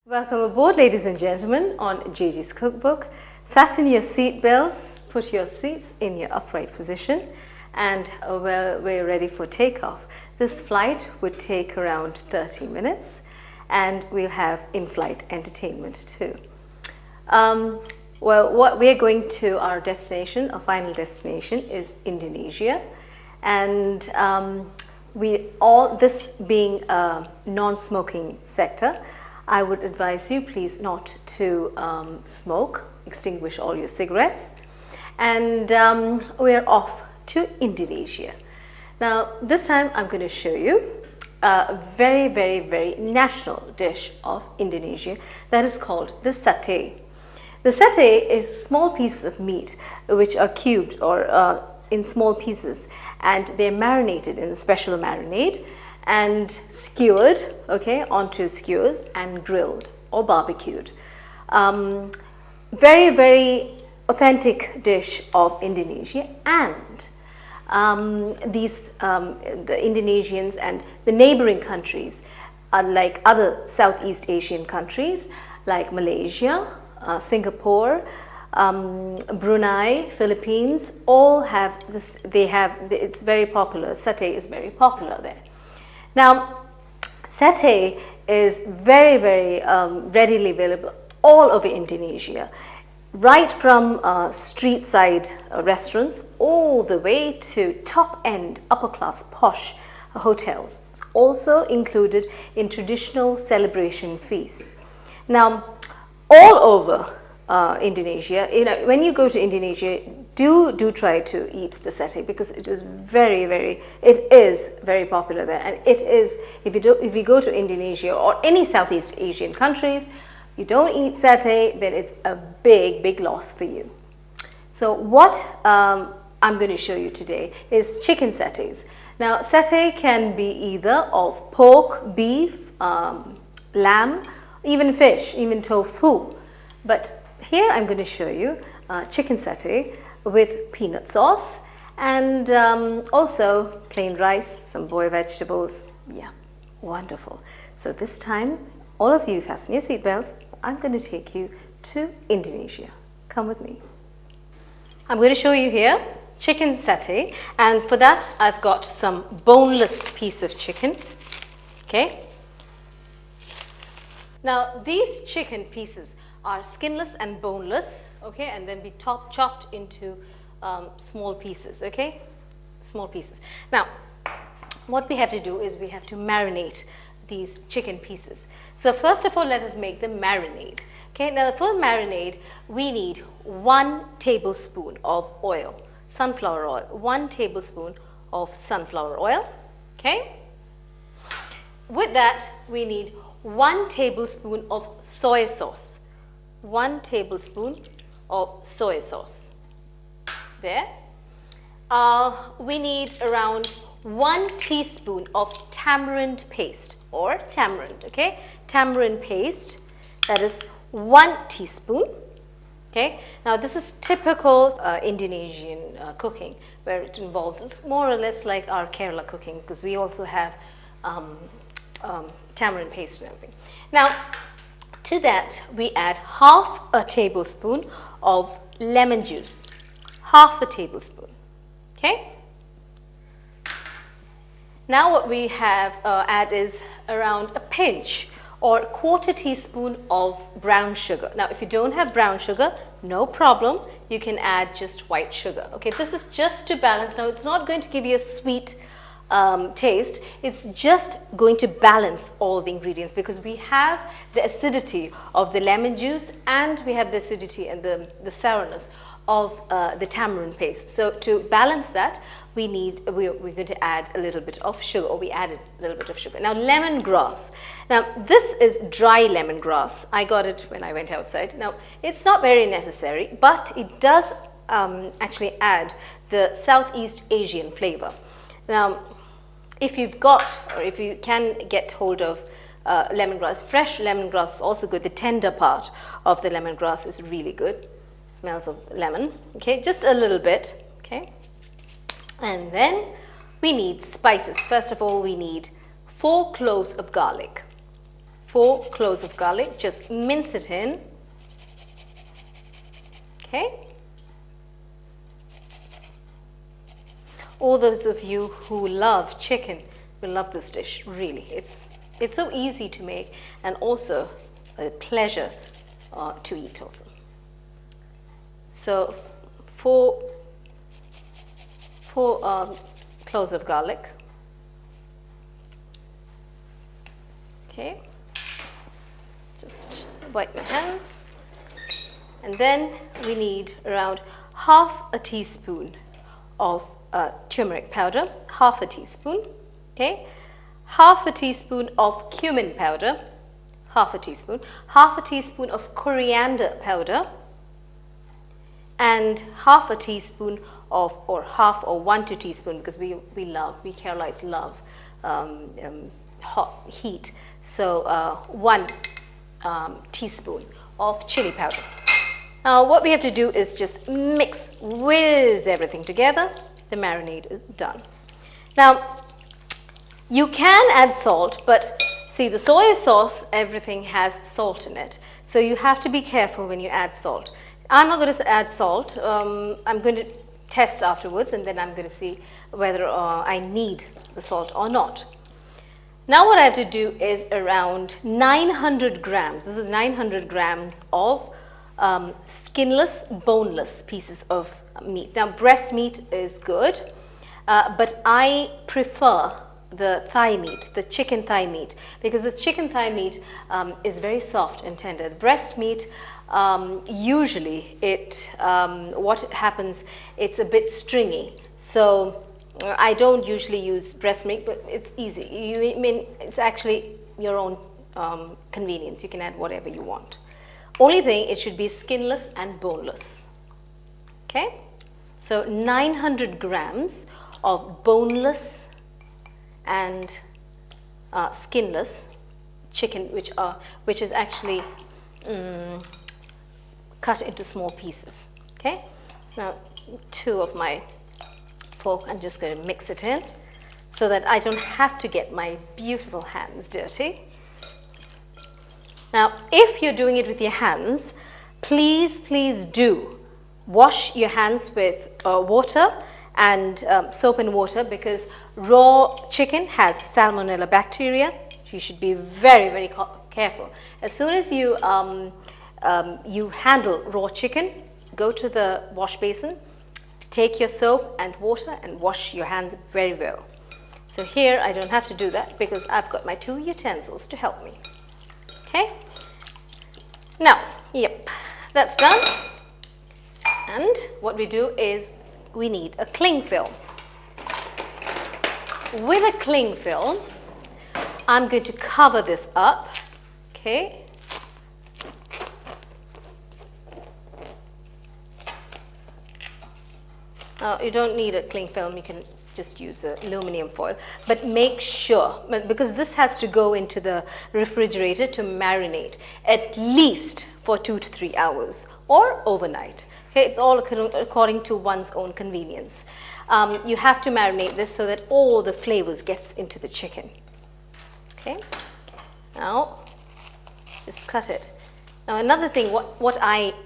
Welcome aboard, ladies and gentlemen, on Jagee's Cookbook. Fasten your seat belts, put your seats in your upright position, and we're ready for takeoff. This flight would take around 30 minutes, and we'll have in-flight entertainment too. What we're going to, our destination, our final destination is Indonesia, and this being a non-smoking sector, I would advise you please not to smoke, extinguish all your cigarettes, and we're off to Indonesia. Now this time I'm going to show you a very, very, very national dish of Indonesia that is called the satay. The satay is small pieces of meat which are cubed or in small pieces, and they're marinated in a special marinade and skewered, onto skewers and grilled or barbecued. Very, very authentic dish of Indonesia, and the Indonesians and the neighboring countries, like other Southeast Asian countries like Malaysia, Singapore, Brunei, Philippines, all have this. It's very popular. Satay is very popular there. Now, satay is very, very readily available all over Indonesia, right from street side restaurants all the way to top-end, upper-class, posh hotels. It's also included in traditional celebration feasts. Now, all over Indonesia, when you go to Indonesia, do try to eat the satay, because it is very, very popular there. And it is, if you go to Indonesia or any Southeast Asian countries, you don't eat satay, then it's a big loss for you. So what I'm going to show you today is chicken satays. Now satay can be either of pork, beef, lamb, even fish, even tofu. But here I'm going to show you chicken satay with peanut sauce, and also plain rice, some boiled vegetables. Yeah, wonderful. So this time, all of you fasten your seatbelts. I'm going to take you to Indonesia. Come with me. I'm going to show you here chicken satay, and for that I've got some boneless piece of chicken. Okay. Now these chicken pieces are skinless and boneless, and then be chopped into small pieces, small pieces. Now, what we have to do is we have to marinate these chicken pieces. So first of all, let us make the marinade. Now for marinade, we need 1 tablespoon of oil, sunflower oil, 1 tablespoon of sunflower oil, With that, we need 1 tablespoon of soy sauce. 1 tablespoon of soy sauce. There. We need around 1 teaspoon of tamarind paste, or tamarind, Tamarind paste, that is 1 teaspoon. Now this is typical Indonesian cooking, where it involves, it's more or less like our Kerala cooking, because we also have tamarind paste and everything. Now, to that, we add half a tablespoon of lemon juice. Half a tablespoon. Now what we have add is around a pinch or 1/4 teaspoon of brown sugar. Now if you don't have brown sugar, no problem. You can add just white sugar. This is just to balance. Now it's not going to give you a sweet taste. It's just going to balance all the ingredients, because we have the acidity of the lemon juice, and we have the acidity and the sourness of the tamarind paste. So to balance that, we're going to add a little bit of sugar, or we added a little bit of sugar. Now lemongrass. Now this is dry lemongrass. I got it when I went outside. Now it's not very necessary, but it does actually add the Southeast Asian flavor. Now, if you've got, or if you can get hold of lemongrass, fresh lemongrass is also good. The tender part of the lemongrass is really good. It smells of lemon. Just a little bit. And then we need spices. First of all, we need 4 cloves of garlic. 4 cloves of garlic. Just mince it in. Okay. All those of you who love chicken will love this dish, really. It's so easy to make and also a pleasure to eat also. So 4 cloves of garlic. Okay, just wipe my hands. And then we need around half a teaspoon of turmeric powder, half a teaspoon, okay, half a teaspoon of cumin powder, half a teaspoon of coriander powder, and half a teaspoon of, or 1 teaspoon, because we Keralites love hot heat, so 1 teaspoon of chili powder. Now what we have to do is just whiz everything together. The marinade is done. Now you can add salt, but see, the soy sauce, everything has salt in it, so you have to be careful when you add salt. I'm not going to add salt. I'm going to test afterwards, and then I'm going to see whether I need the salt or not. Now what I have to do is around 900 grams. This is 900 grams of skinless, boneless pieces of meat. Now breast meat is good, but I prefer the thigh meat, the chicken thigh meat, because the chicken thigh meat is very soft and tender. The breast meat, usually what happens, it's a bit stringy. So I don't usually use breast meat, but it's easy. It's actually your own convenience. You can add whatever you want. Only thing, it should be skinless and boneless. Okay, so 900 grams of boneless and skinless chicken, which is actually cut into small pieces. Okay, so now 2 of my fork, I'm just going to mix it in so that I don't have to get my beautiful hands dirty. Now, if you're doing it with your hands, please do wash your hands with water and soap and water, because raw chicken has salmonella bacteria. You should be very careful. As soon as you handle raw chicken, go to the wash basin, take your soap and water and wash your hands very well. So here I don't have to do that because I've got my 2 utensils to help me. Okay, now, yep, that's done. And what we do is we need a cling film. With a cling film, I'm going to cover this up. Okay. You don't need a cling film, you can just use aluminum foil, but make sure, because this has to go into the refrigerator to marinate at least for 2 to 3 hours or overnight. Okay, it's all according to one's own convenience. You have to marinate this so that all the flavors gets into the chicken. Okay, now just cut it. Now another thing,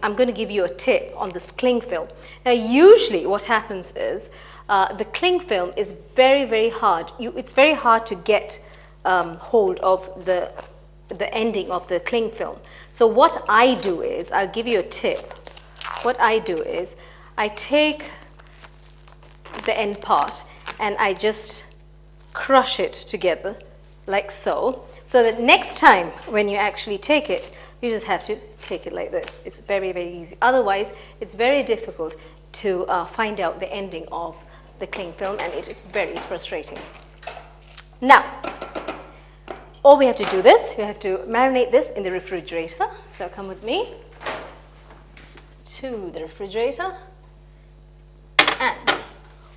I'm going to give you a tip on this cling film. Now usually what happens is the cling film is very hard. It's very hard to get hold of the ending of the cling film. So what I do is, I'll give you a tip. What I do is I take the end part and I just crush it together like so that next time when you actually take it, you just have to take it like this. It's very easy. Otherwise, it's very difficult to find out the ending of the cling film, and it is very frustrating. Now, all we have to do this, we have to marinate this in the refrigerator. So come with me to the refrigerator, and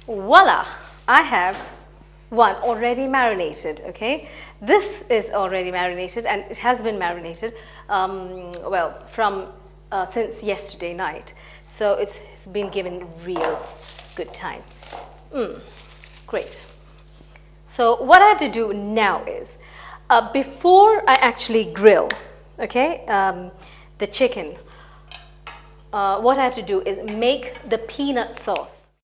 voila, I have one already marinated. Okay, this is already marinated, and it has been marinated from since yesterday night, so it's been given real good time. Great. So what I have to do now is Before I actually grill, okay, the chicken, what I have to do is make the peanut sauce.